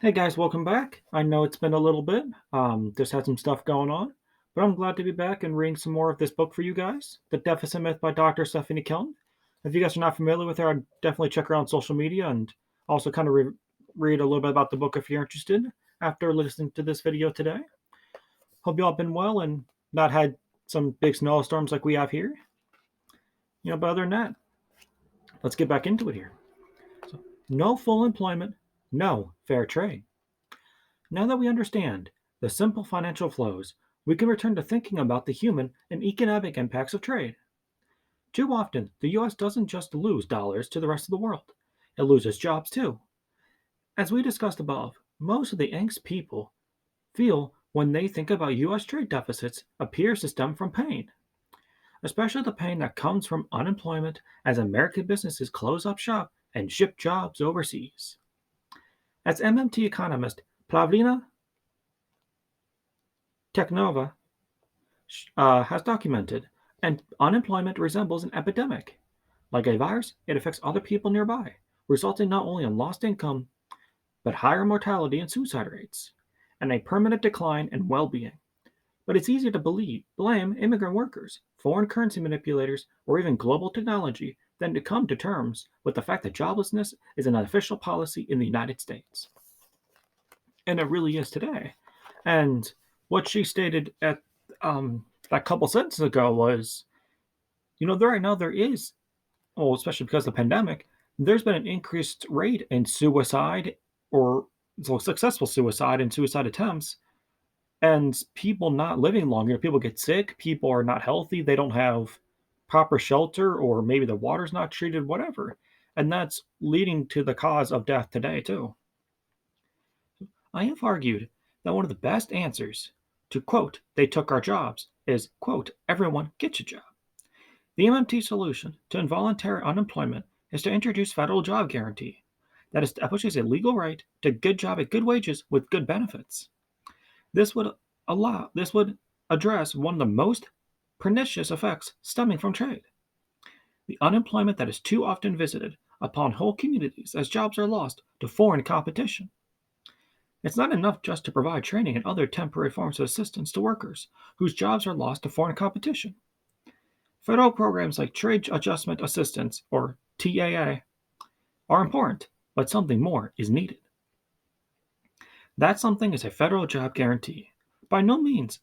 Hey guys, welcome back. I know it's been a little bit. Just had some stuff going on, but I'm glad to be back and reading some more of this book for you guys, The Deficit Myth by Dr. Stephanie Kelton. If you guys are not familiar with her, I'd definitely check her out on social media and also kind of read a little bit about the book if you're interested after listening to this video today. Hope you all been well and not had some big snowstorms like we have here. But other than that, let's get back into it here. So, no full employment, no fair trade. Now that we understand the simple financial flows, we can return to thinking about the human and economic impacts of trade. Too often, the US doesn't just lose dollars to the rest of the world, it loses jobs too. As we discussed above, most of the angst people feel when they think about US trade deficits appears to stem from pain, especially the pain that comes from unemployment as American businesses close up shop and ship jobs overseas. As MMT economist Plavlina Teknova has documented, and unemployment resembles an epidemic. Like a virus, it affects other people nearby, resulting not only in lost income, but higher mortality and suicide rates, and a permanent decline in well being. But it's easy to blame immigrant workers, foreign currency manipulators, or even global technology than to come to terms with the fact that joblessness is an official policy in the United States. And it really is today. And what she stated at that couple sentences ago was, right now there is, well, especially because of the pandemic, there's been an increased rate in suicide or so successful suicide and suicide attempts, and people not living longer. People get sick, people are not healthy, they don't have proper shelter, or maybe the water's not treated, whatever. And that's leading to the cause of death today, too. I have argued that one of the best answers to, quote, they took our jobs is, quote, everyone gets a job. The MMT solution to involuntary unemployment is to introduce federal job guarantee that establishes a legal right to a good job at good wages with good benefits. This would this would address one of the most pernicious effects stemming from trade. The unemployment that is too often visited upon whole communities as jobs are lost to foreign competition. It's not enough just to provide training and other temporary forms of assistance to workers whose jobs are lost to foreign competition. Federal programs like Trade Adjustment Assistance, or TAA, are important, but something more is needed. That something is a federal job guarantee. By no means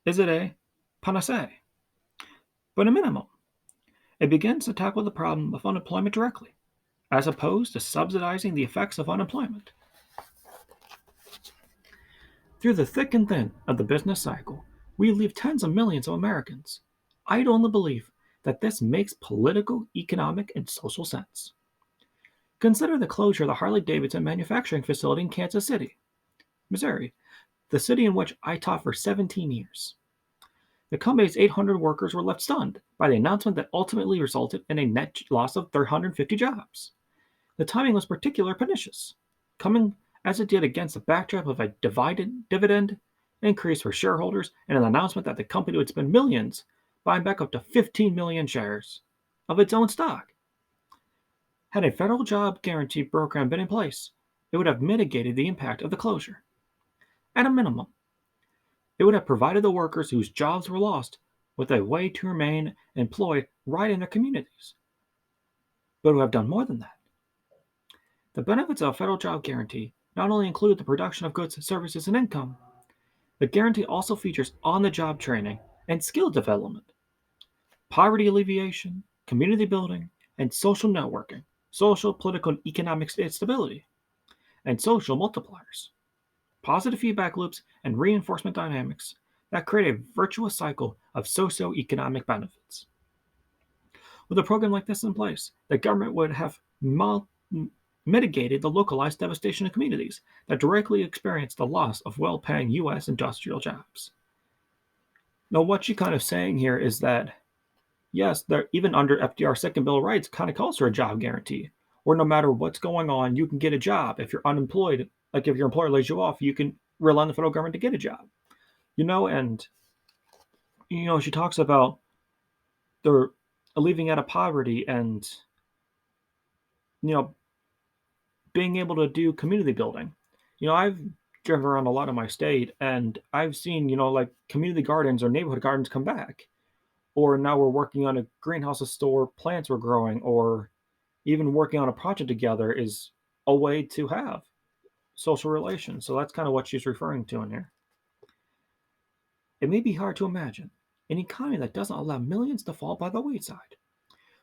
is it a panacea, but a minimum. It begins to tackle the problem of unemployment directly, as opposed to subsidizing the effects of unemployment. Through the thick and thin of the business cycle, we leave tens of millions of Americans idle in the belief that this makes political, economic, and social sense. Consider the closure of the Harley-Davidson manufacturing facility in Kansas City, Missouri, the city in which I taught for 17 years. The company's 800 workers were left stunned by the announcement that ultimately resulted in a net loss of 350 jobs. The timing was particularly pernicious, coming as it did against the backdrop of a divided dividend increase for shareholders and an announcement that the company would spend millions buying back up to 15 million shares of its own stock. Had a federal job guarantee program been in place, it would have mitigated the impact of the closure. At a minimum, it would have provided the workers whose jobs were lost with a way to remain employed right in their communities. But it would have done more than that. The benefits of a federal job guarantee not only include the production of goods, services, and income, the guarantee also features on the job training and skill development, poverty alleviation, community building, and social networking, social, political, and economic stability, and social multipliers, positive feedback loops, and reinforcement dynamics that create a virtuous cycle of socio-economic benefits. With a program like this in place, the government would have mitigated the localized devastation of communities that directly experienced the loss of well-paying U.S. industrial jobs. Now, what she's kind of saying here is that, yes, there, even under FDR's Second Bill of Rights kind of calls for a job guarantee, where no matter what's going on, you can get a job. If you're unemployed, like if your employer lays you off, you can rely on the federal government to get a job. And she talks about the alleviating out of poverty and, you know, being able to do community building. I've driven around a lot in my state and I've seen, like community gardens or neighborhood gardens come back. Or now we're working on a greenhouse to store plants we're growing, or even working on a project together is a way to have social relations. So that's kind of what she's referring to in here. It may be hard to imagine an economy that doesn't allow millions to fall by the wayside,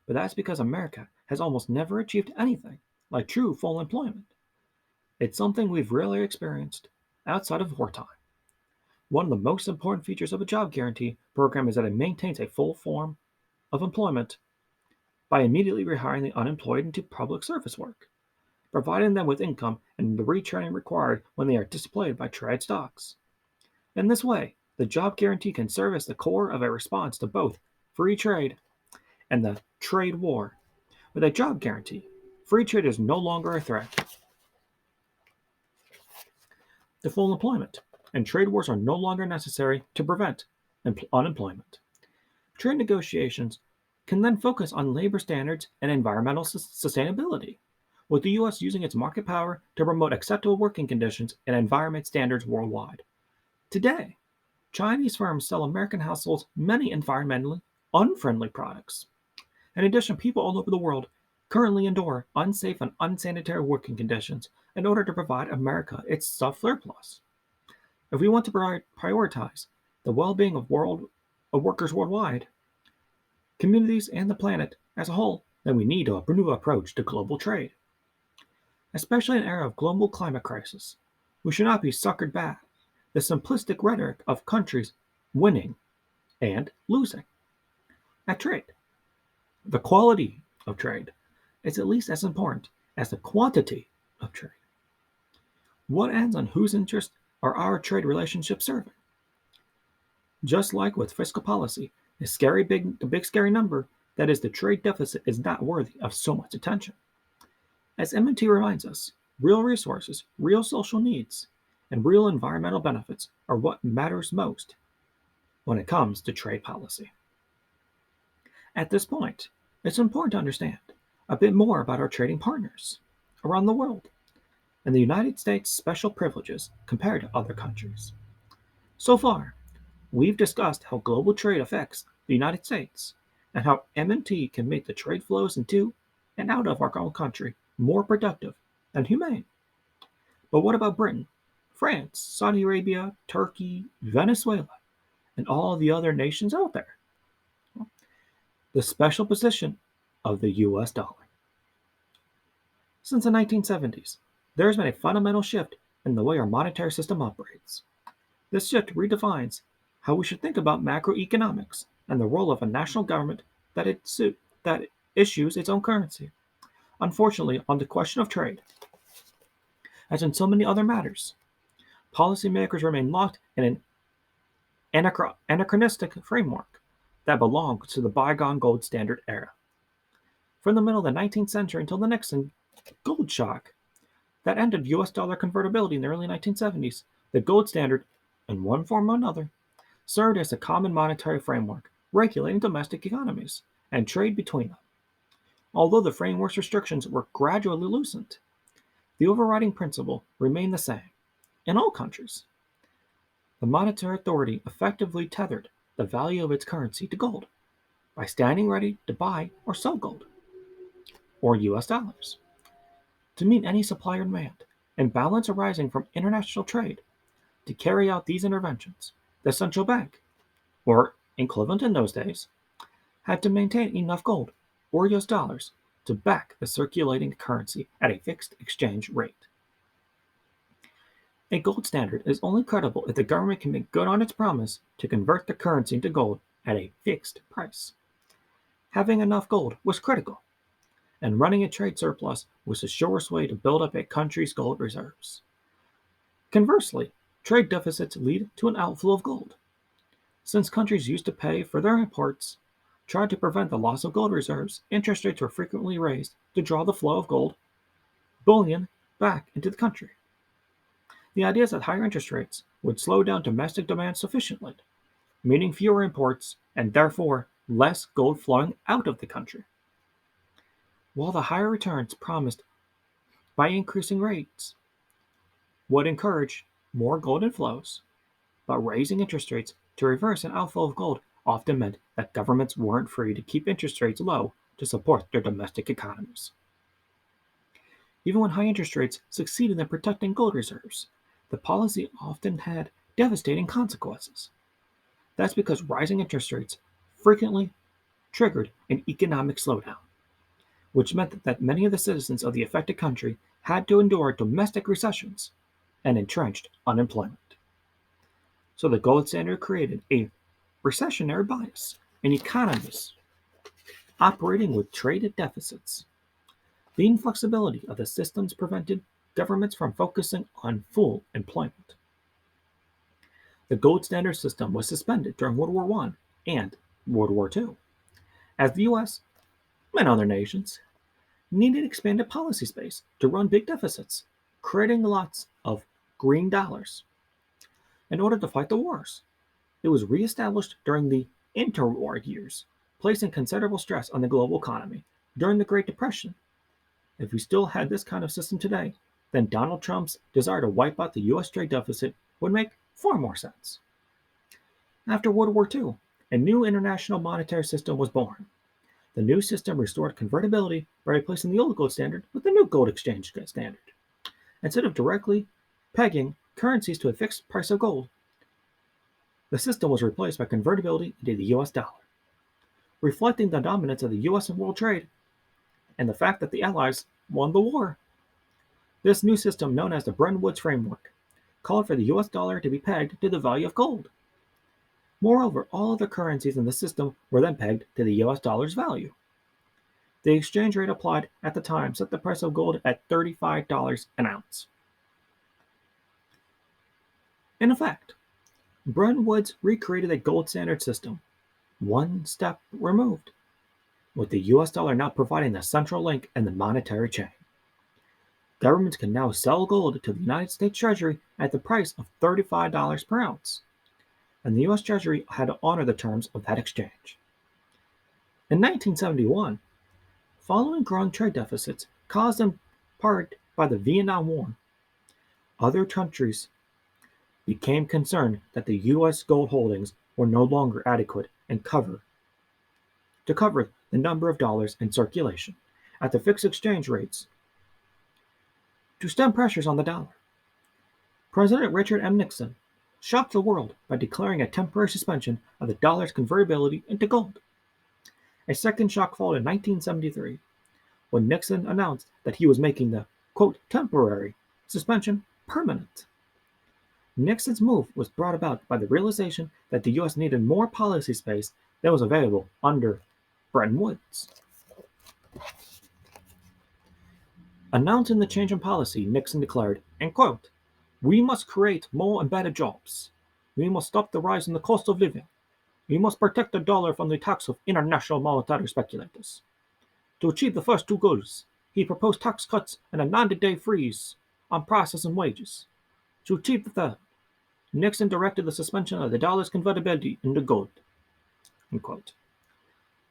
but that's because America has almost never achieved anything like true full employment. It's something we've rarely experienced outside of wartime. One of the most important features of a job guarantee program is that it maintains a full form of employment by immediately rehiring the unemployed into public service work, providing them with income and the retraining required when they are displaced by trade stocks. In this way, the job guarantee can serve as the core of a response to both free trade and the trade war. With a job guarantee, free trade is no longer a threat to full employment, and trade wars are no longer necessary to prevent unemployment. Trade negotiations can then focus on labor standards and environmental sustainability, with the U.S. using its market power to promote acceptable working conditions and environment standards worldwide. Today, Chinese firms sell American households many environmentally unfriendly products. In addition, people all over the world currently endure unsafe and unsanitary working conditions in order to provide America its surplus. If we want to prioritize the well-being of workers worldwide, communities, and the planet as a whole, then we need a new approach to global trade. Especially in an era of global climate crisis, we should not be suckered back the simplistic rhetoric of countries winning and losing at trade. The quality of trade is at least as important as the quantity of trade. What ends on whose interest are our trade relationships serving? Just like with fiscal policy, the big scary number that is the trade deficit is not worthy of so much attention. As MMT reminds us, real resources, real social needs, and real environmental benefits are what matters most when it comes to trade policy. At this point, it's important to understand a bit more about our trading partners around the world and the United States' special privileges compared to other countries. So far, we've discussed how global trade affects the United States and how MMT can make the trade flows into and out of our own country more productive and humane. But what about Britain, France, Saudi Arabia, Turkey, Venezuela, and all the other nations out there? The special position of the US dollar. Since the 1970s, there has been a fundamental shift in the way our monetary system operates. This shift redefines how we should think about macroeconomics and the role of a national government that issues its own currency. Unfortunately, on the question of trade, as in so many other matters, policymakers remain locked in an anachronistic framework that belongs to the bygone gold standard era. From the middle of the 19th century until the Nixon gold shock that ended US dollar convertibility in the early 1970s, the gold standard, in one form or another, served as a common monetary framework regulating domestic economies and trade between them. Although the framework's restrictions were gradually loosened, the overriding principle remained the same in all countries. The monetary authority effectively tethered the value of its currency to gold by standing ready to buy or sell gold, or US dollars, to meet any supply or demand and balance arising from international trade. To carry out these interventions, the central bank, or equivalent in those days, had to maintain enough gold or US dollars to back the circulating currency at a fixed exchange rate. A gold standard is only credible if the government can make good on its promise to convert the currency into gold at a fixed price. Having enough gold was critical, and running a trade surplus was the surest way to build up a country's gold reserves. Conversely, trade deficits lead to an outflow of gold. Since countries used to pay for their imports, tried to prevent the loss of gold reserves, interest rates were frequently raised to draw the flow of gold bullion back into the country. The idea is that higher interest rates would slow down domestic demand sufficiently, meaning fewer imports and therefore less gold flowing out of the country. While the higher returns promised by increasing rates would encourage more gold inflows, but raising interest rates to reverse an outflow of gold often meant that governments weren't free to keep interest rates low to support their domestic economies. Even when high interest rates succeeded in protecting gold reserves, the policy often had devastating consequences. That's because rising interest rates frequently triggered an economic slowdown, which meant that many of the citizens of the affected country had to endure domestic recessions and entrenched unemployment. So the gold standard created a recessionary bias in economies operating with trade deficits. The inflexibility of the systems prevented governments from focusing on full employment. The gold standard system was suspended during World War I and World War II, as the US and other nations needed expanded policy space to run big deficits, creating lots of green dollars. In order to fight the wars, it was reestablished during the interwar years, placing considerable stress on the global economy. During the Great Depression, if we still had this kind of system today, then Donald Trump's desire to wipe out the US trade deficit would make far more sense. After World War II, a new international monetary system was born. The new system restored convertibility by replacing the old gold standard with the new gold exchange standard. Instead of directly pegging currencies to a fixed price of gold, the system was replaced by convertibility into the US dollar, reflecting the dominance of the US in world trade and the fact that the Allies won the war. This new system, known as the Bretton Woods Framework, called for the US dollar to be pegged to the value of gold. Moreover, all other currencies in the system were then pegged to the US dollar's value. The exchange rate applied at the time set the price of gold at $35 an ounce. In effect, Bretton Woods recreated a gold standard system, one step removed, with the US dollar now providing the central link in the monetary chain. Governments can now sell gold to the United States Treasury at the price of $35 per ounce, and the US Treasury had to honor the terms of that exchange. In 1971, following growing trade deficits caused in part by the Vietnam War, other countries became concerned that the US gold holdings were no longer adequate and to cover the number of dollars in circulation at the fixed exchange rates to stem pressures on the dollar. President Richard M. Nixon shocked the world by declaring a temporary suspension of the dollar's convertibility into gold. A second shock followed in 1973, when Nixon announced that he was making the, quote, temporary suspension permanent. Nixon's move was brought about by the realization that the U.S. needed more policy space than was available under Bretton Woods. Announcing the change in policy, Nixon declared, and quote, "We must create more and better jobs. We must stop the rise in the cost of living. We must protect the dollar from the attacks of international monetary speculators." To achieve the first two goals, he proposed tax cuts and a 90-day freeze on prices and wages. To achieve the third, Nixon directed the suspension of the dollar's convertibility into gold. Unquote.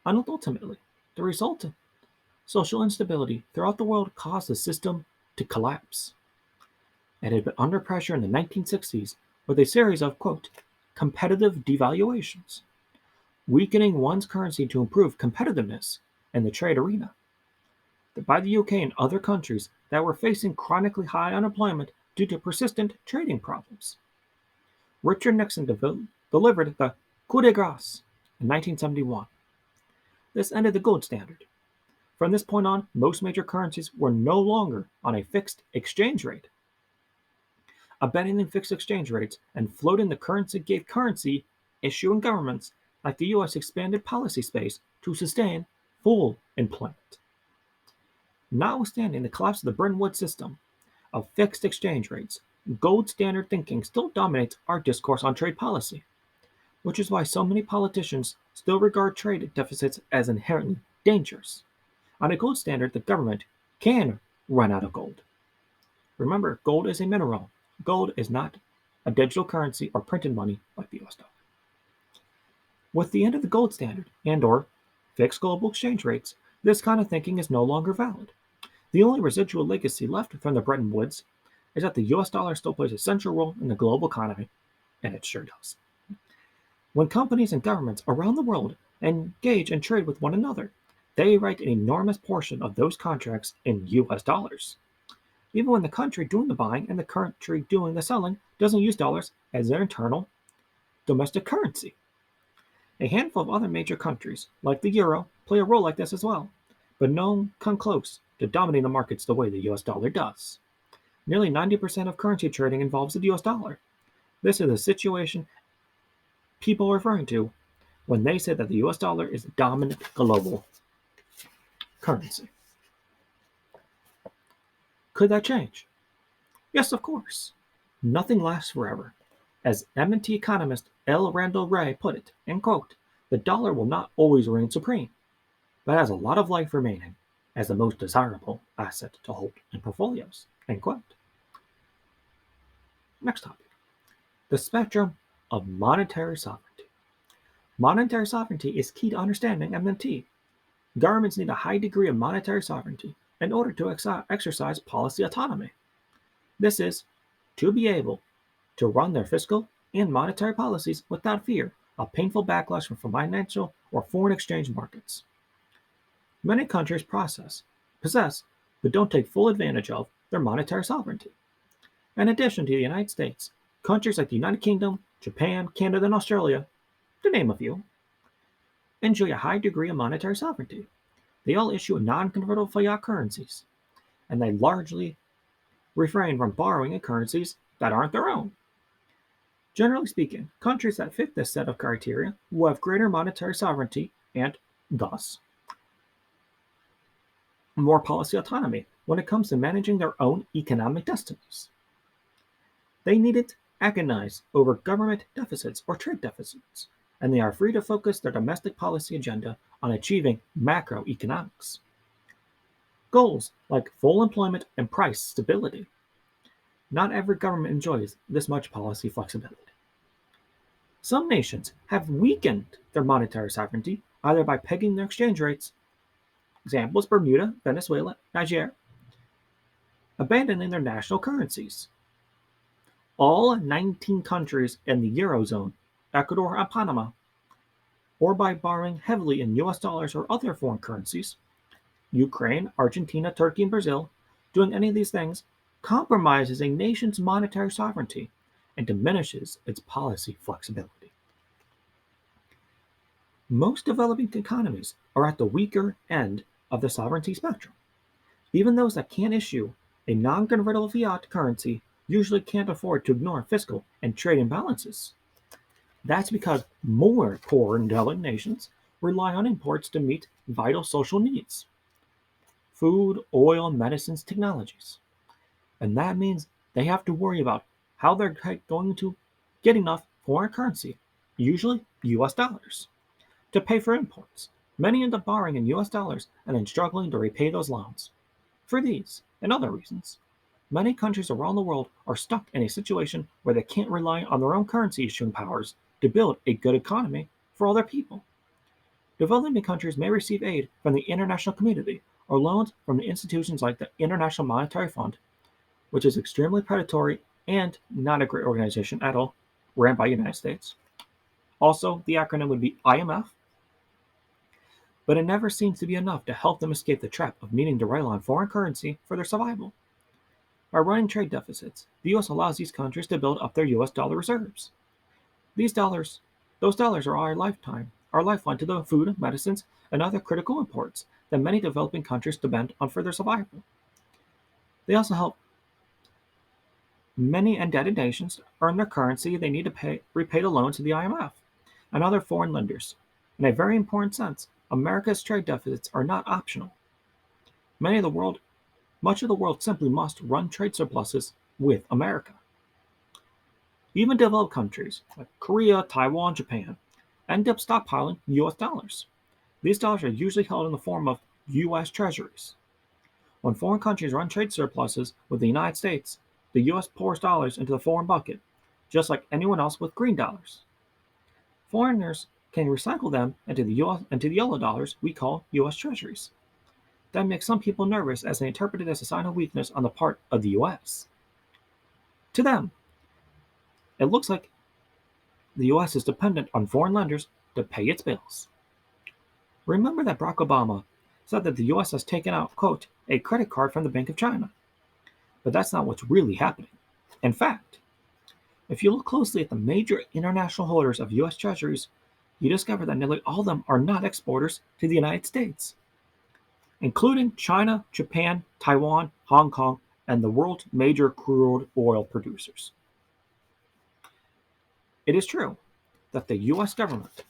And ultimately, the resultant social instability throughout the world caused the system to collapse. It had been under pressure in the 1960s with a series of, quote, competitive devaluations, weakening one's currency to improve competitiveness in the trade arena. By the UK and other countries that were facing chronically high unemployment due to persistent trading problems. Richard Nixon delivered the coup de grace in 1971. This ended the gold standard. From this point on, most major currencies were no longer on a fixed exchange rate. Abandoning fixed exchange rates and floating the currency gave currency issuing governments like the US expanded policy space to sustain full employment. Notwithstanding the collapse of the Bretton Woods system of fixed exchange rates, gold standard thinking still dominates our discourse on trade policy, which is why so many politicians still regard trade deficits as inherently dangerous. On a gold standard, the government can run out of gold. Remember, gold is a mineral. Gold is not a digital currency or printed money like the US dollar. With the end of the gold standard and/or fixed global exchange rates, this kind of thinking is no longer valid. The only residual legacy left from the Bretton Woods is that the US dollar still plays a central role in the global economy, and it sure does. When companies and governments around the world engage and trade with one another, they write an enormous portion of those contracts in US dollars. Even when the country doing the buying and the country doing the selling doesn't use dollars as their internal domestic currency. A handful of other major countries, like the euro, play a role like this as well, but none come close to dominating the markets the way the US dollar does. Nearly 90% of currency trading involves the US dollar. This is the situation people are referring to when they say that the US dollar is the dominant global currency. Could that change? Yes, of course. Nothing lasts forever. As MIT economist L. Randall Wray put it, and quote, the dollar will not always reign supreme, but has a lot of life remaining as the most desirable asset to hold in portfolios, end quote. Next topic, the spectrum of monetary sovereignty. Monetary sovereignty is key to understanding MMT. Governments need a high degree of monetary sovereignty in order to exercise policy autonomy. This is to be able to run their fiscal and monetary policies without fear of painful backlash from financial or foreign exchange markets. Many countries possess, but don't take full advantage of their monetary sovereignty. In addition to the United States, countries like the United Kingdom, Japan, Canada, and Australia, to name a few, enjoy a high degree of monetary sovereignty. They all issue non-convertible fiat currencies, and they largely refrain from borrowing in currencies that aren't their own. Generally speaking, countries that fit this set of criteria will have greater monetary sovereignty and, thus, more policy autonomy when it comes to managing their own economic destinies. They needn't agonize over government deficits or trade deficits, and they are free to focus their domestic policy agenda on achieving macroeconomics. Goals like full employment and price stability. Not every government enjoys this much policy flexibility. Some nations have weakened their monetary sovereignty either by pegging their exchange rates, examples Bermuda, Venezuela, Niger, abandoning their national currencies. All 19 countries in the Eurozone, Ecuador and Panama, or by borrowing heavily in US dollars or other foreign currencies, Ukraine, Argentina, Turkey, and Brazil, doing any of these things compromises a nation's monetary sovereignty and diminishes its policy flexibility. Most developing economies are at the weaker end of the sovereignty spectrum. Even those that can issue a non-convertible fiat currency usually can't afford to ignore fiscal and trade imbalances. That's because more poor and developing nations rely on imports to meet vital social needs: food, oil, medicines, technologies. And that means they have to worry about how they're going to get enough foreign currency, usually US dollars, to pay for imports. Many end up borrowing in US dollars and then struggling to repay those loans. For these and other reasons, many countries around the world are stuck in a situation where they can't rely on their own currency issuing powers to build a good economy for all their people. Developing countries may receive aid from the international community or loans from institutions like the International Monetary Fund, which is extremely predatory and not a great organization at all, ran by the United States. Also, the acronym would be IMF, but it never seems to be enough to help them escape the trap of needing to rely on foreign currency for their survival. By running trade deficits, the US allows these countries to build up their US dollar reserves. Those dollars are our lifeline to the food, medicines, and other critical imports that many developing countries depend on for their survival. They also help many indebted nations earn their currency they need to repay the loans to the IMF and other foreign lenders. In a very important sense, America's trade deficits are not optional. Much of the world simply must run trade surpluses with America. Even developed countries like Korea, Taiwan, Japan end up stockpiling US dollars. These dollars are usually held in the form of US treasuries. When foreign countries run trade surpluses with the United States, the US pours dollars into the foreign bucket, just like anyone else with green dollars. Foreigners can recycle them into the yellow dollars we call US treasuries. that makes some people nervous as they interpret it as a sign of weakness on the part of the US. To them, it looks like the US is dependent on foreign lenders to pay its bills. Remember that Barack Obama said that the US has taken out, quote, a credit card from the Bank of China. But that's not what's really happening. In fact, if you look closely at the major international holders of US Treasuries, you discover that nearly all of them are not exporters to the United States, including China, Japan, Taiwan, Hong Kong, and the world's major crude oil producers. It is true that the US government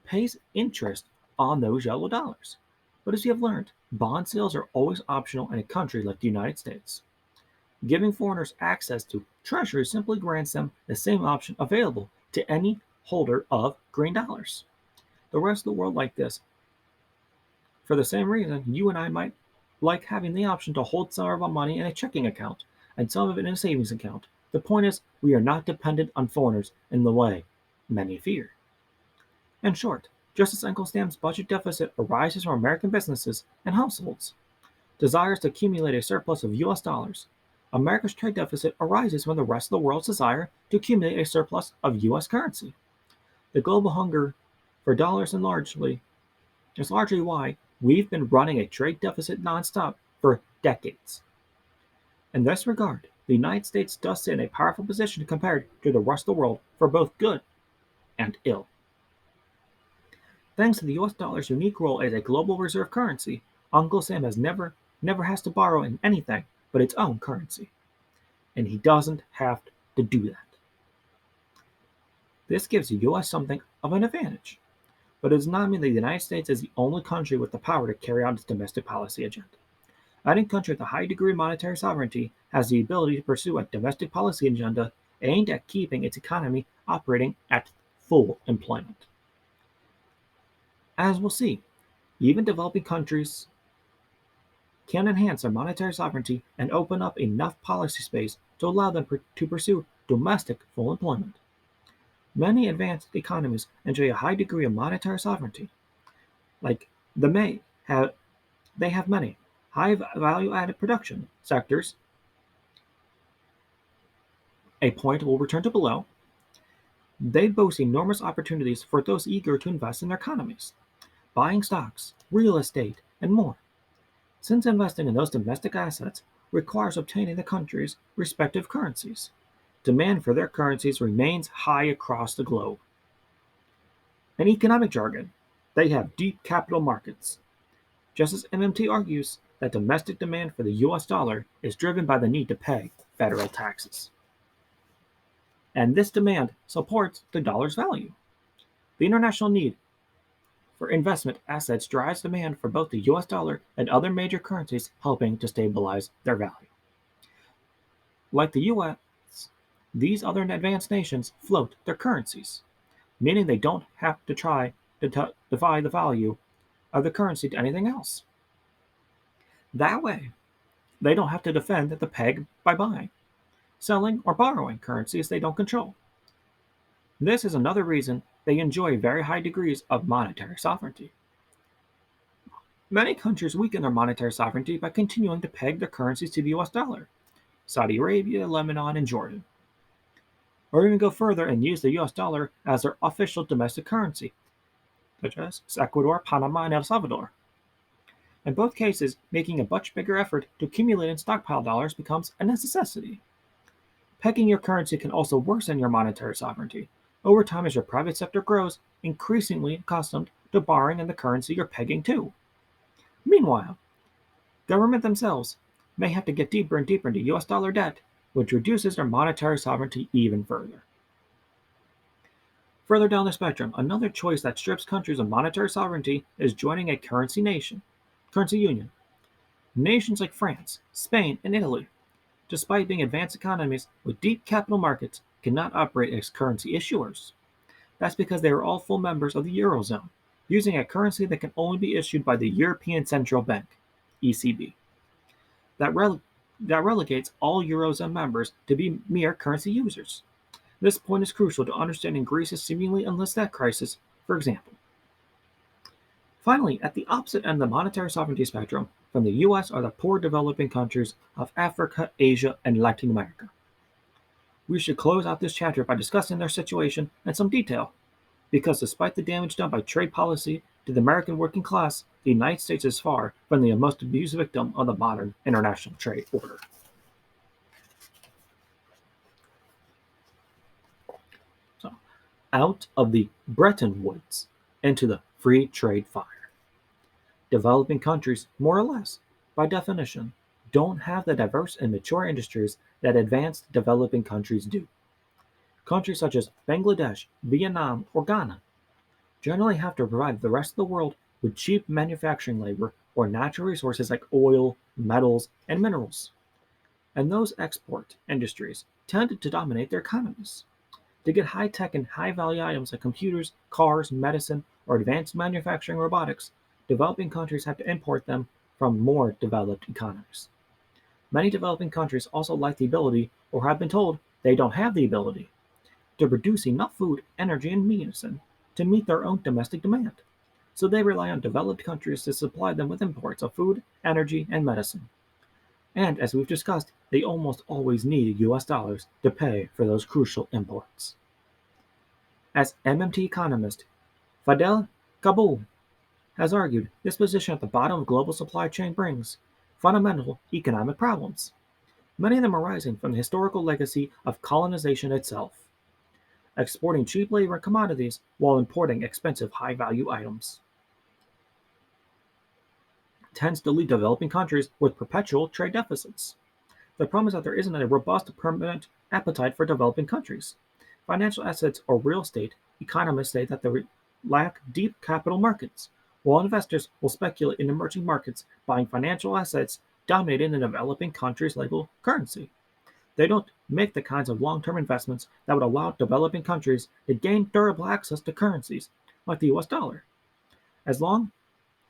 pays interest on those yellow dollars. But as you have learned, bond sales are always optional in a country like the United States. Giving foreigners access to treasuries simply grants them the same option available to any holder of green dollars. The rest of the world like this. For the same reason, you and I might like having the option to hold some of our money in a checking account and some of it in a savings account. The point is, we are not dependent on foreigners in the way many fear. In short, just as Uncle Sam's budget deficit arises from American businesses and households' desires to accumulate a surplus of US dollars, America's trade deficit arises from the rest of the world's desire to accumulate a surplus of US currency. The global hunger for dollars is largely why we've been running a trade deficit nonstop for decades. In this regard, the United States does sit in a powerful position compared to the rest of the world for both good and ill. Thanks to the US dollar's unique role as a global reserve currency, Uncle Sam never has to borrow in anything but its own currency. And he doesn't have to do that. This gives the US something of an advantage, but it does not mean that the United States is the only country with the power to carry out its domestic policy agenda. Any country with a high degree of monetary sovereignty has the ability to pursue a domestic policy agenda aimed at keeping its economy operating at full employment. As we'll see, even developing countries can enhance their monetary sovereignty and open up enough policy space to allow them to pursue domestic full employment. Many advanced economies enjoy a high degree of monetary sovereignty. Like they have many high value-added production sectors, a point we'll return to below. They boast enormous opportunities for those eager to invest in their economies, buying stocks, real estate, and more. Since investing in those domestic assets requires obtaining the country's respective currencies, demand for their currencies remains high across the globe. In economic jargon, they have deep capital markets. Just as MMT argues that domestic demand for the US dollar is driven by the need to pay federal taxes. And this demand supports the dollar's value. The international need for investment assets drives demand for both the US dollar and other major currencies, helping to stabilize their value. Like the US, these other advanced nations float their currencies, meaning they don't have to try to defy the value of the currency to anything else. That way, they don't have to defend the peg by buying, selling, or borrowing currencies they don't control. This is another reason they enjoy very high degrees of monetary sovereignty. Many countries weaken their monetary sovereignty by continuing to peg their currencies to the US dollar. Saudi Arabia, Lebanon, and Jordan. Or even go further and use the US dollar as their official domestic currency, such as Ecuador, Panama, and El Salvador. In both cases, making a much bigger effort to accumulate and stockpile dollars becomes a necessity. Pegging your currency can also worsen your monetary sovereignty. Over time, as your private sector grows, increasingly accustomed to borrowing in the currency you're pegging to. Meanwhile, government themselves may have to get deeper and deeper into US dollar debt, which reduces their monetary sovereignty even further. Further down the spectrum, another choice that strips countries of monetary sovereignty is joining a currency union. Nations like France, Spain, and Italy, despite being advanced economies with deep capital markets, cannot operate as currency issuers. That's because they are all full members of the Eurozone, using a currency that can only be issued by the European Central Bank, ECB. That relegates all Eurozone members to be mere currency users. This point is crucial to understanding Greece's seemingly endless debt crisis, for example. Finally, at the opposite end of the monetary sovereignty spectrum from the US are the poor developing countries of Africa, Asia, and Latin America. We should close out this chapter by discussing their situation in some detail, because despite the damage done by trade policy to the American working class, the United States is far from the most abused victim of the modern international trade order. So, out of the Bretton Woods into the free trade fire. Developing countries, more or less, by definition, don't have the diverse and mature industries that advanced developing countries do. Countries such as Bangladesh, Vietnam, or Ghana generally have to provide the rest of the world with cheap manufacturing labor or natural resources like oil, metals, and minerals. And those export industries tended to dominate their economies. To get high-tech and high-value items like computers, cars, medicine, or advanced manufacturing robotics, developing countries have to import them from more developed economies. Many developing countries also lack the ability, or have been told they don't have the ability, to produce enough food, energy, and medicine to meet their own domestic demand. So they rely on developed countries to supply them with imports of food, energy, and medicine. And as we've discussed, they almost always need US dollars to pay for those crucial imports. As MMT economist Fadel Kaboul has argued, this position at the bottom of global supply chain brings fundamental economic problems. Many of them arising from the historical legacy of colonization itself, exporting cheap labor and commodities while importing expensive high-value items. Tends to leave developing countries with perpetual trade deficits. The problem is that there isn't a robust, permanent appetite for developing countries. Financial assets or real estate, economists say that they lack deep capital markets, while investors will speculate in emerging markets buying financial assets dominated in developing countries' local currency. They don't make the kinds of long-term investments that would allow developing countries to gain durable access to currencies like the US dollar. As long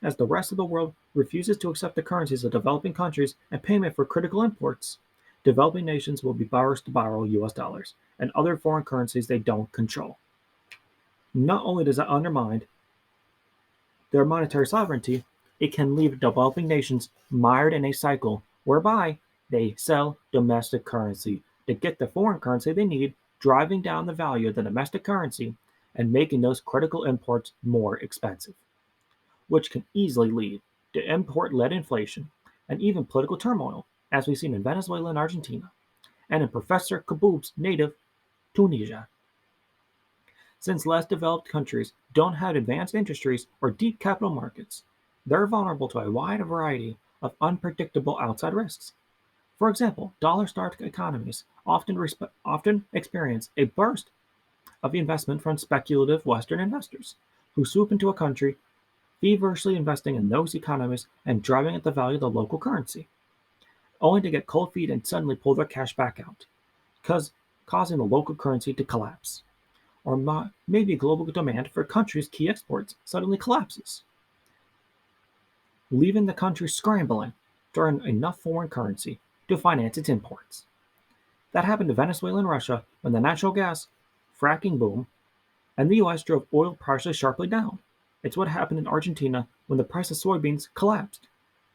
as the rest of the world refuses to accept the currencies of developing countries and payment for critical imports, developing nations will be forced to borrow US dollars and other foreign currencies they don't control. Not only does that undermine their monetary sovereignty, it can leave developing nations mired in a cycle whereby they sell domestic currency to get the foreign currency they need, driving down the value of the domestic currency and making those critical imports more expensive, which can easily lead to import-led inflation and even political turmoil, as we've seen in Venezuela and Argentina, and in Professor Kaboub's native Tunisia. Since less developed countries don't have advanced industries or deep capital markets, they're vulnerable to a wide variety of unpredictable outside risks. For example, dollar-starved economies often experience a burst of investment from speculative Western investors who swoop into a country, feverishly investing in those economies and driving up the value of the local currency, only to get cold feet and suddenly pull their cash back out, causing the local currency to collapse. Or maybe global demand for a country's key exports suddenly collapses, leaving the country scrambling to earn enough foreign currency to finance its imports. That happened to Venezuela and Russia when the natural gas fracking boom and the US drove oil prices sharply down. It's what happened in Argentina when the price of soybeans collapsed,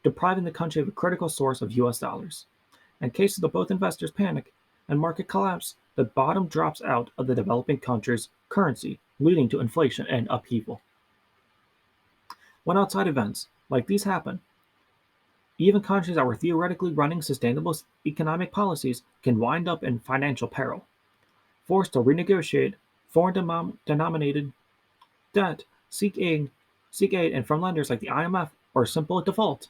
depriving the country of a critical source of US dollars. In cases of both investors panic and market collapse, the bottom drops out of the developing country's currency, leading to inflation and upheaval. When outside events like these happen, even countries that were theoretically running sustainable economic policies can wind up in financial peril, forced to renegotiate foreign-denominated debt, seek aid, and from lenders like the IMF, or simple default.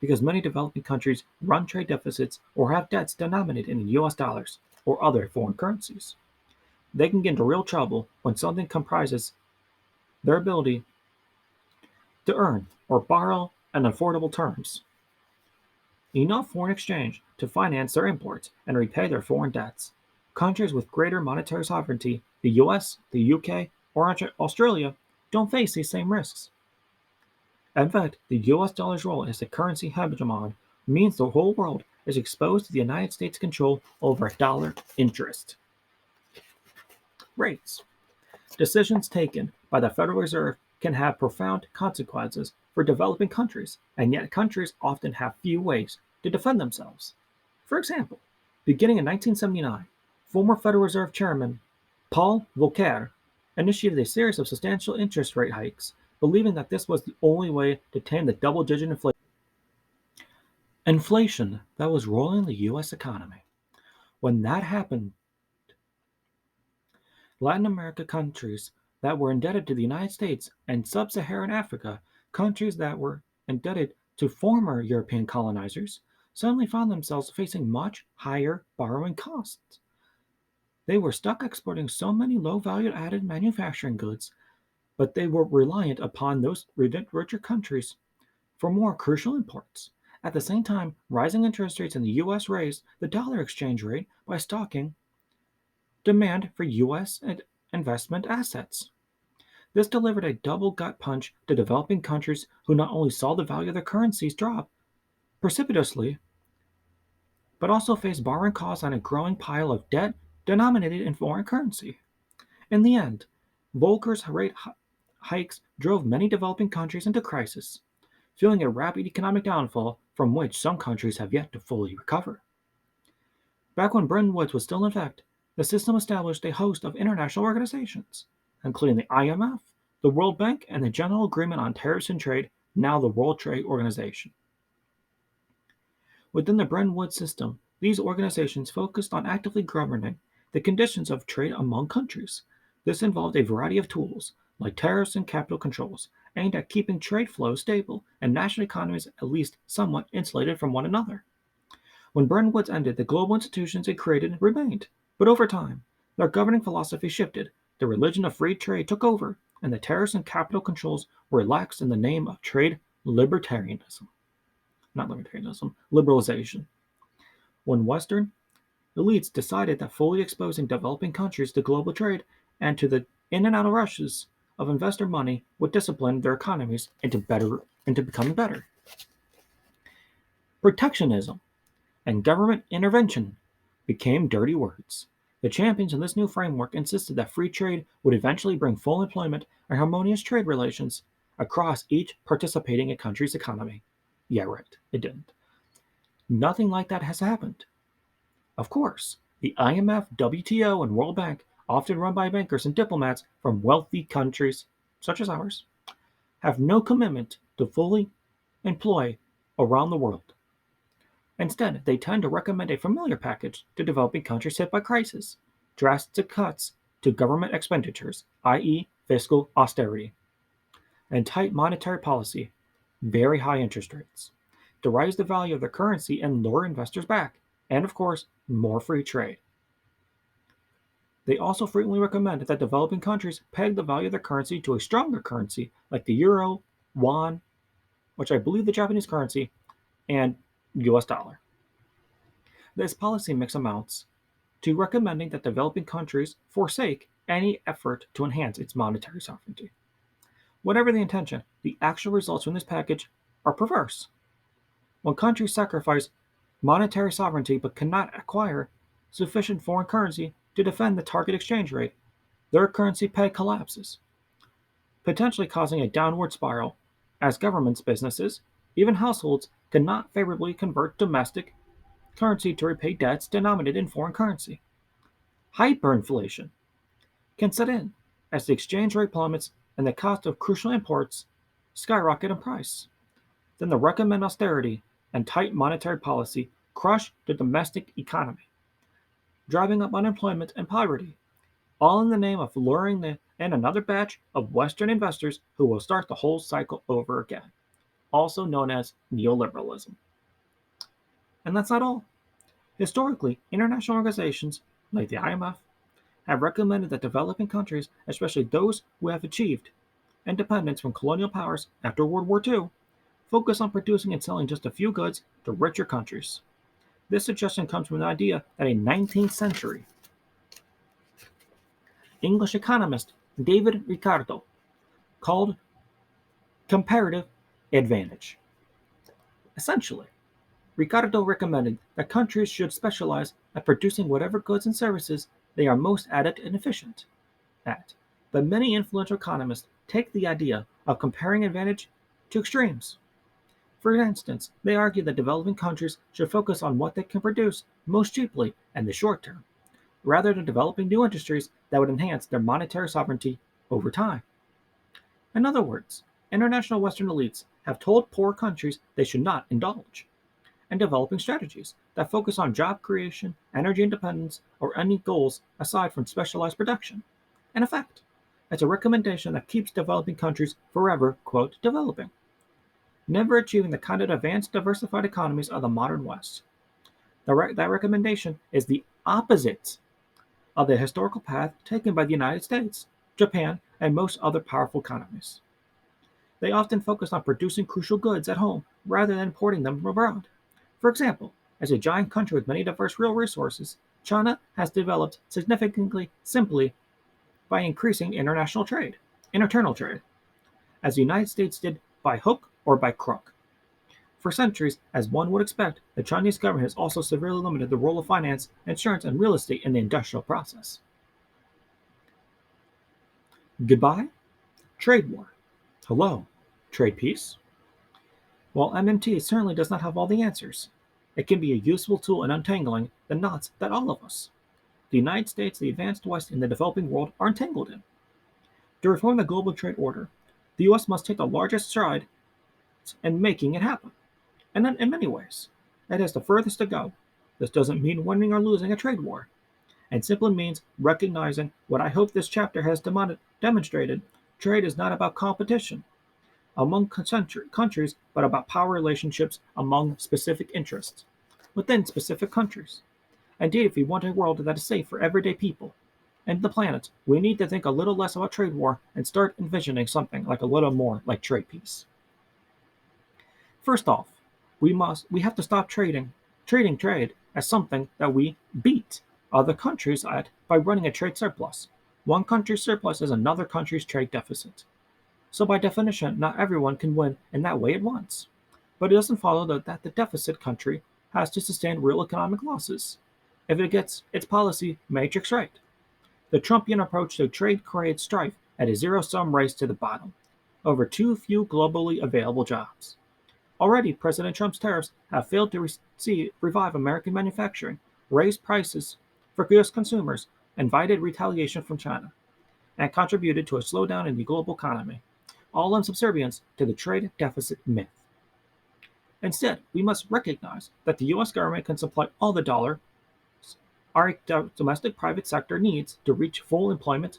Because many developing countries run trade deficits or have debts denominated in US dollars or other foreign currencies, they can get into real trouble when something comprises their ability to earn or borrow on affordable terms enough foreign exchange to finance their imports and repay their foreign debts. Countries with greater monetary sovereignty, the US, the UK, or Australia, don't face these same risks. In fact, the US dollar's role as the currency hegemon means the whole world is exposed to the United States' control over dollar interest rates. Decisions taken by the Federal Reserve can have profound consequences for developing countries, and yet countries often have few ways to defend themselves. For example, beginning in 1979, former Federal Reserve Chairman Paul Volcker initiated a series of substantial interest rate hikes, believing that this was the only way to tame the double-digit inflation that was rolling the U.S. economy. When that happened, Latin America countries that were indebted to the United States and sub-Saharan Africa, countries that were indebted to former European colonizers, suddenly found themselves facing much higher borrowing costs. They were stuck exporting so many low-value added manufacturing goods, but they were reliant upon those richer countries for more crucial imports. At the same time, rising interest rates in the U.S. raised the dollar exchange rate by stoking demand for U.S. investment assets. This delivered a double gut punch to developing countries who not only saw the value of their currencies drop precipitously, but also faced borrowing costs on a growing pile of debt denominated in foreign currency. In the end, Volcker's rate hikes drove many developing countries into crisis, fueling a rapid economic downfall from which some countries have yet to fully recover. Back when Bretton Woods was still in effect, the system established a host of international organizations, including the IMF, the World Bank, and the General Agreement on Tariffs and Trade, now the World Trade Organization. Within the Bretton Woods system, these organizations focused on actively governing the conditions of trade among countries. This involved a variety of tools, like tariffs and capital controls, aimed at keeping trade flows stable and national economies at least somewhat insulated from one another. When Bretton Woods ended, the global institutions it created remained, but over time, their governing philosophy shifted, the religion of free trade took over, and the tariffs and capital controls were relaxed in the name of trade libertarianism. Not libertarianism, liberalization. When Western elites decided that fully exposing developing countries to global trade and to the in and out rushes of investor money would discipline their economies into becoming better. Protectionism and government intervention became dirty words. The champions in this new framework insisted that free trade would eventually bring full employment and harmonious trade relations across each participating country's economy. Yeah, right, it didn't. Nothing like that has happened. Of course, the IMF, WTO, and World Bank, often run by bankers and diplomats from wealthy countries such as ours, have no commitment to fully employ around the world. Instead, they tend to recommend a familiar package to developing countries hit by crisis: drastic cuts to government expenditures, i.e., fiscal austerity, and tight monetary policy, very high interest rates, to raise the value of their currency and lure investors back, and of course, more free trade. They also frequently recommend that developing countries peg the value of their currency to a stronger currency like the euro, yuan, which I believe the Japanese currency, and US dollar. This policy mix amounts to recommending that developing countries forsake any effort to enhance its monetary sovereignty. Whatever the intention, the actual results from this package are perverse. When countries sacrifice monetary sovereignty but cannot acquire sufficient foreign currency to defend the target exchange rate, their currency peg collapses, potentially causing a downward spiral, as governments, businesses, even households cannot favorably convert domestic currency to repay debts denominated in foreign currency. Hyperinflation can set in as the exchange rate plummets and the cost of crucial imports skyrocket in price. Then the recommended austerity and tight monetary policy crush the domestic economy, driving up unemployment and poverty, all in the name of luring in another batch of Western investors who will start the whole cycle over again, also known as neoliberalism. And that's not all. Historically, international organizations like the IMF have recommended that developing countries, especially those who have achieved independence from colonial powers after World War II, focus on producing and selling just a few goods to richer countries. This suggestion comes from the idea that a 19th century English economist David Ricardo called comparative advantage. Essentially, Ricardo recommended that countries should specialize at producing whatever goods and services they are most adept and efficient at. But many influential economists take the idea of comparing advantage to extremes. For instance, they argue that developing countries should focus on what they can produce most cheaply in the short term, rather than developing new industries that would enhance their monetary sovereignty over time. In other words, international Western elites have told poor countries they should not indulge in developing strategies that focus on job creation, energy independence, or any goals aside from specialized production. In effect, it's a recommendation that keeps developing countries forever, quote, developing, never achieving the kind of advanced, diversified economies of the modern West. That recommendation is the opposite of the historical path taken by the United States, Japan, and most other powerful economies. They often focus on producing crucial goods at home rather than importing them from abroad. For example, as a giant country with many diverse real resources, China has developed significantly simply by increasing internal trade, as the United States did by hook or by crook. For centuries, as one would expect, the Chinese government has also severely limited the role of finance, insurance, and real estate in the industrial process. Goodbye, trade war. Hello, trade peace. While MMT certainly does not have all the answers, it can be a useful tool in untangling the knots that all of us, the United States, the advanced West, and the developing world, are entangled in. To reform the global trade order, the US must take the largest stride in making it happen. And then, in many ways, it has the furthest to go. This doesn't mean winning or losing a trade war. It simply means recognizing what I hope this chapter has demonstrated. Trade is not about competition among countries, but about power relationships among specific interests within specific countries. Indeed, if we want a world that is safe for everyday people and the planet, we need to think a little less about trade war and start envisioning something like a little more like trade peace. First off, we have to stop treating trade as something that we beat other countries at by running a trade surplus. One country's surplus is another country's trade deficit. So by definition, not everyone can win in that way at once. But it doesn't follow that the deficit country has to sustain real economic losses if it gets its policy matrix right. The Trumpian approach to trade creates strife at a zero-sum race to the bottom over too few globally available jobs. Already, President Trump's tariffs have failed to revive American manufacturing, raised prices for U.S. consumers, invited retaliation from China, and contributed to a slowdown in the global economy, all in subservience to the trade deficit myth. Instead, we must recognize that the U.S. government can supply all the dollars our domestic private sector needs to reach full employment,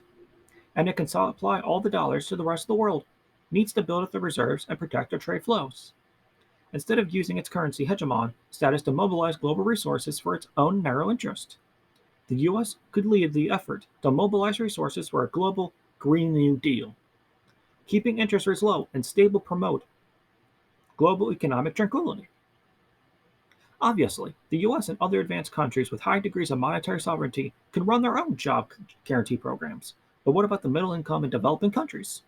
and it can supply all the dollars to the rest of the world needs to build up the reserves and protect our trade flows. Instead of using its currency hegemon status to mobilize global resources for its own narrow interest, the U.S. could lead the effort to mobilize resources for a global Green New Deal, keeping interest rates low and stable promote global economic tranquility. Obviously, the US and other advanced countries with high degrees of monetary sovereignty can run their own job guarantee programs. But what about the middle income and developing countries?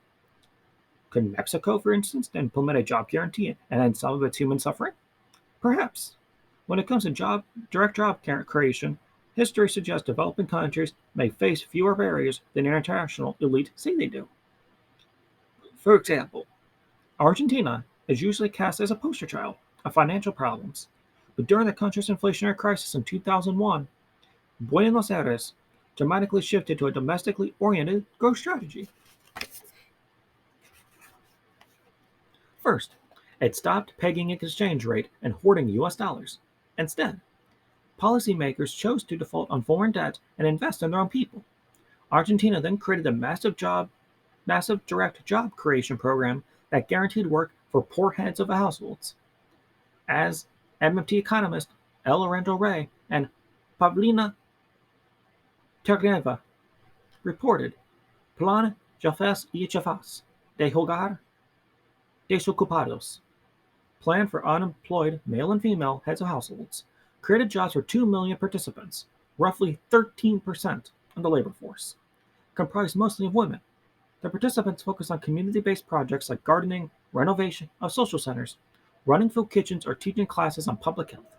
Could Mexico, for instance, implement a job guarantee and end some of its human suffering? Perhaps. When it comes to direct job creation, history suggests developing countries may face fewer barriers than international elite say they do. For example, Argentina is usually cast as a poster child of financial problems, but during the country's inflationary crisis in 2001, Buenos Aires dramatically shifted to a domestically oriented growth strategy. First, it stopped pegging its exchange rate and hoarding US dollars. Instead, policymakers chose to default on foreign debt and invest in their own people. Argentina then created a massive direct job creation program that guaranteed work for poor heads of households. As MMT economist El Lorenzo Rey and Pavlina Terneva reported, Plan Jefes y Jefas de Hogar Desocupados, Plan for Unemployed Male and Female Heads of Households, created jobs for 2 million participants, roughly 13% of the labor force, comprised mostly of women. The participants focused on community-based projects like gardening, renovation of social centers, running food kitchens, or teaching classes on public health.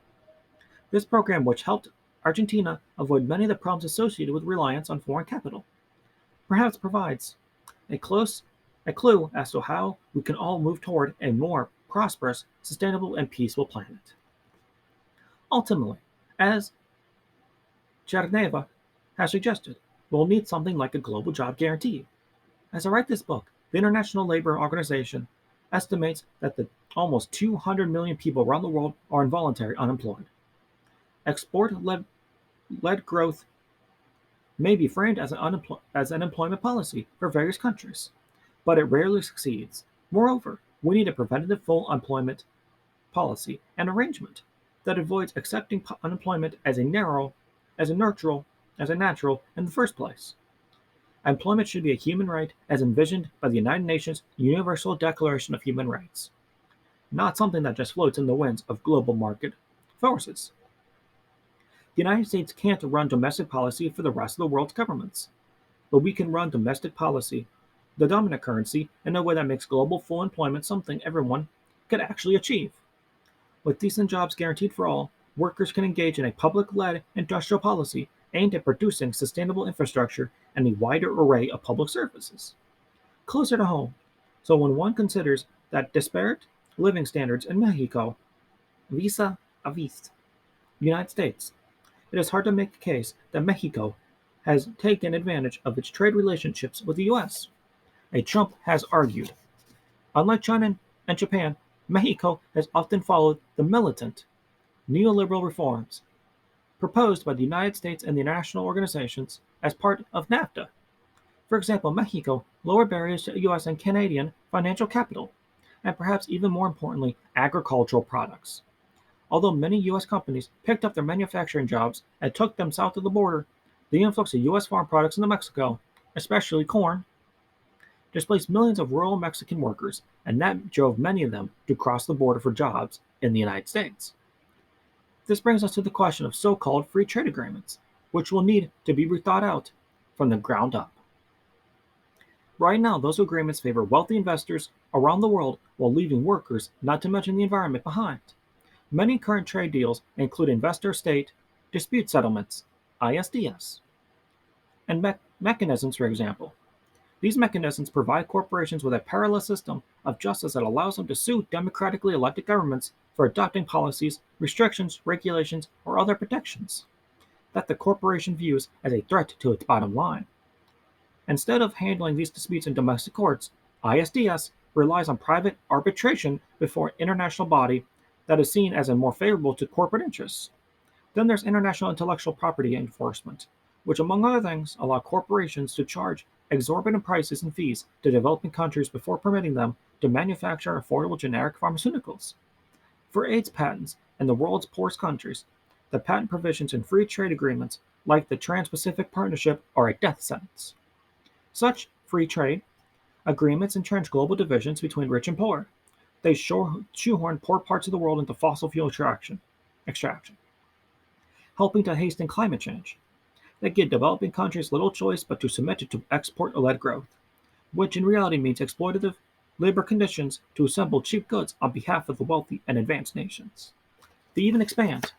This program, which helped Argentina avoid many of the problems associated with reliance on foreign capital, perhaps provides a close a clue as to how we can all move toward a more prosperous, sustainable, and peaceful planet. Ultimately, as Ch5 has suggested, we'll need something like a global job guarantee. As I write this book, the International Labour Organization estimates that the almost 200 million people around the world are involuntary unemployed. Export-led growth may be framed as an employment policy for various countries, but it rarely succeeds. Moreover, we need a preventative full employment policy and arrangement that avoids accepting unemployment as as a natural in the first place. Employment should be a human right as envisioned by the United Nations Universal Declaration of Human Rights, not something that just floats in the winds of global market forces. The United States can't run domestic policy for the rest of the world's governments, but we can run domestic policy, the dominant currency, in a way that makes global full employment something everyone could actually achieve. With decent jobs guaranteed for all, workers can engage in a public-led industrial policy aimed at producing sustainable infrastructure and a wider array of public services. Closer to home, so when one considers that disparate living standards in Mexico vis-a-vis the United States, it is hard to make a case that Mexico has taken advantage of its trade relationships with the US. A Trump has argued, unlike China and Japan, Mexico has often followed the militant, neoliberal reforms proposed by the United States and the international organizations as part of NAFTA. For example, Mexico lowered barriers to US and Canadian financial capital, and perhaps even more importantly, agricultural products. Although many US companies picked up their manufacturing jobs and took them south of the border, the influx of US farm products into Mexico, especially corn, displaced millions of rural Mexican workers, and that drove many of them to cross the border for jobs in the United States. This brings us to the question of so-called free trade agreements, which will need to be rethought out from the ground up. Right now, those agreements favor wealthy investors around the world while leaving workers, not to mention the environment, behind. Many current trade deals include investor-state dispute settlements, ISDS, and mechanisms, for example. These mechanisms provide corporations with a parallel system of justice that allows them to sue democratically elected governments for adopting policies, restrictions, regulations, or other protections that the corporation views as a threat to its bottom line. Instead of handling these disputes in domestic courts, ISDS relies on private arbitration before an international body that is seen as more favorable to corporate interests. Then there's international intellectual property enforcement, which, among other things, allow corporations to charge exorbitant prices and fees to developing countries before permitting them to manufacture affordable generic pharmaceuticals. For AIDS patents in the world's poorest countries, the patent provisions in free trade agreements like the Trans-Pacific Partnership are a death sentence. Such free trade agreements entrench global divisions between rich and poor. They shoehorn poor parts of the world into fossil fuel extraction, helping to hasten climate change. They give developing countries little choice but to submit to export-led growth, which in reality means exploitative labor conditions to assemble cheap goods on behalf of the wealthy and advanced nations. They even expand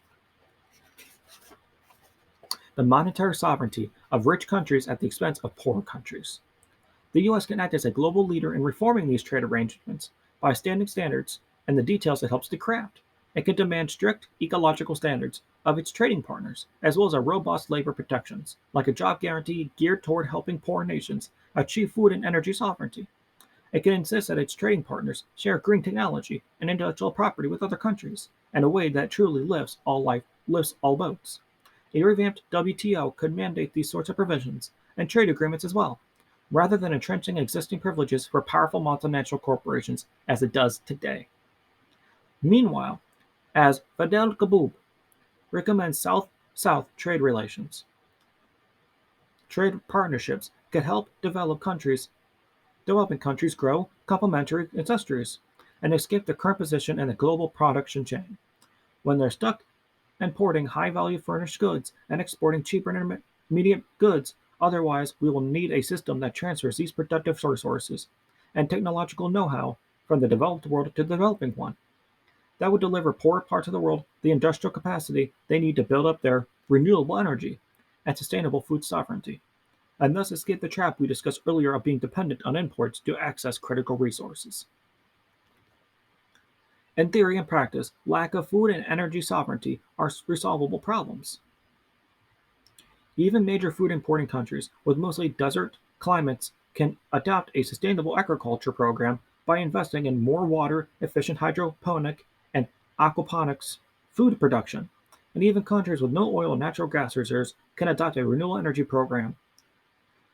the monetary sovereignty of rich countries at the expense of poorer countries. The US can act as a global leader in reforming these trade arrangements by standing standards and the details it helps to craft. It can demand strict ecological standards of its trading partners, as well as robust labor protections, like a job guarantee geared toward helping poor nations achieve food and energy sovereignty. It can insist that its trading partners share green technology and intellectual property with other countries in a way that truly lifts all boats. A revamped WTO could mandate these sorts of provisions and trade agreements as well, rather than entrenching existing privileges for powerful multinational corporations as it does today. Meanwhile, as Fidel Gaboob recommends South-South trade relations, trade partnerships could help developing countries grow complementary industries and escape their current position in the global production chain. When they're stuck importing high-value furnished goods and exporting cheaper intermediate goods, otherwise we will need a system that transfers these productive resources and technological know-how from the developed world to the developing one. That would deliver poorer parts of the world the industrial capacity they need to build up their renewable energy and sustainable food sovereignty. and thus escape the trap we discussed earlier of being dependent on imports to access critical resources. In theory and practice, lack of food and energy sovereignty are resolvable problems. Even major food importing countries with mostly desert climates can adopt a sustainable agriculture program by investing in more water efficient hydroponic and aquaponics food production. And even countries with no oil and natural gas reserves can adopt a renewable energy program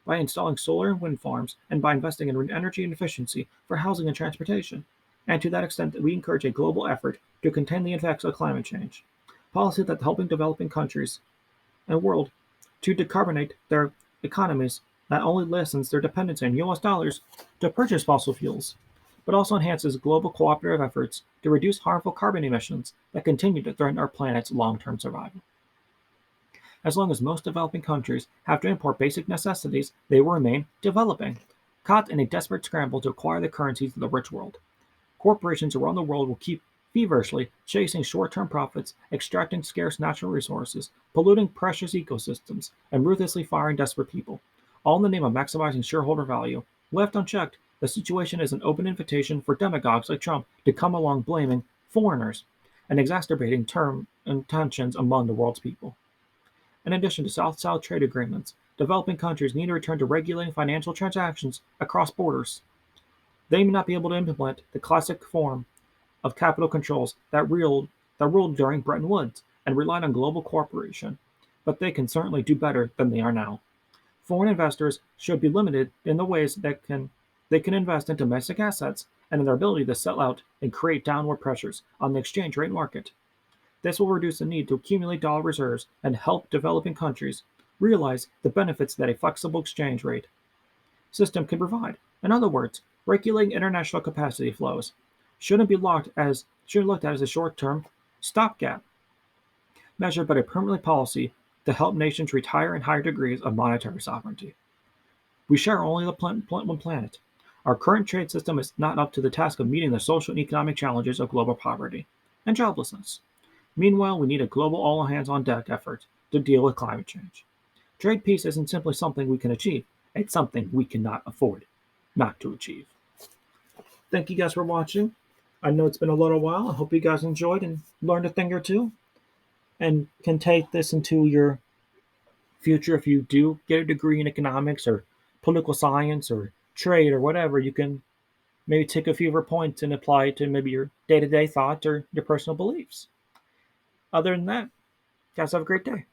by installing solar and wind farms and by investing in energy efficiency for housing and transportation. And to that extent, we encourage a global effort to contain the effects of climate change. Policy that helping developing countries and world to decarbonate their economies not only lessens their dependence on US dollars to purchase fossil fuels, but also enhances global cooperative efforts to reduce harmful carbon emissions that continue to threaten our planet's long term survival. As long as most developing countries have to import basic necessities, they will remain developing, caught in a desperate scramble to acquire the currencies of the rich world. Corporations around the world will keep feverishly chasing short term profits, extracting scarce natural resources, polluting precious ecosystems, and ruthlessly firing desperate people, all in the name of maximizing shareholder value. Left unchecked, the situation is an open invitation for demagogues like Trump to come along blaming foreigners and exacerbating term and tensions among the world's people. In addition to South-South trade agreements, developing countries need to return to regulating financial transactions across borders. They may not be able to implement the classic form of capital controls that ruled during Bretton Woods and relied on global cooperation, but they can certainly do better than they are now. Foreign investors should be limited in the ways that they can invest in domestic assets and in their ability to sell out and create downward pressures on the exchange rate market. This will reduce the need to accumulate dollar reserves and help developing countries realize the benefits that a flexible exchange rate system can provide. In other words, regulating international capacity flows shouldn't be looked at as a short-term stopgap measure, but a permanent policy to help nations retire in higher degrees of monetary sovereignty. We share only one planet. Our current trade system is not up to the task of meeting the social and economic challenges of global poverty and joblessness. Meanwhile, we need a global all hands on deck effort to deal with climate change. Trade peace isn't simply something we can achieve, it's something we cannot afford not to achieve. Thank you guys for watching. I know it's been a little while. I hope you guys enjoyed and learned a thing or two and can take this into your future. If you do get a degree in economics or political science or trade or whatever, you can maybe take a few of our points and apply it to maybe your day to day thoughts or your personal beliefs. Other than that, guys, have a great day.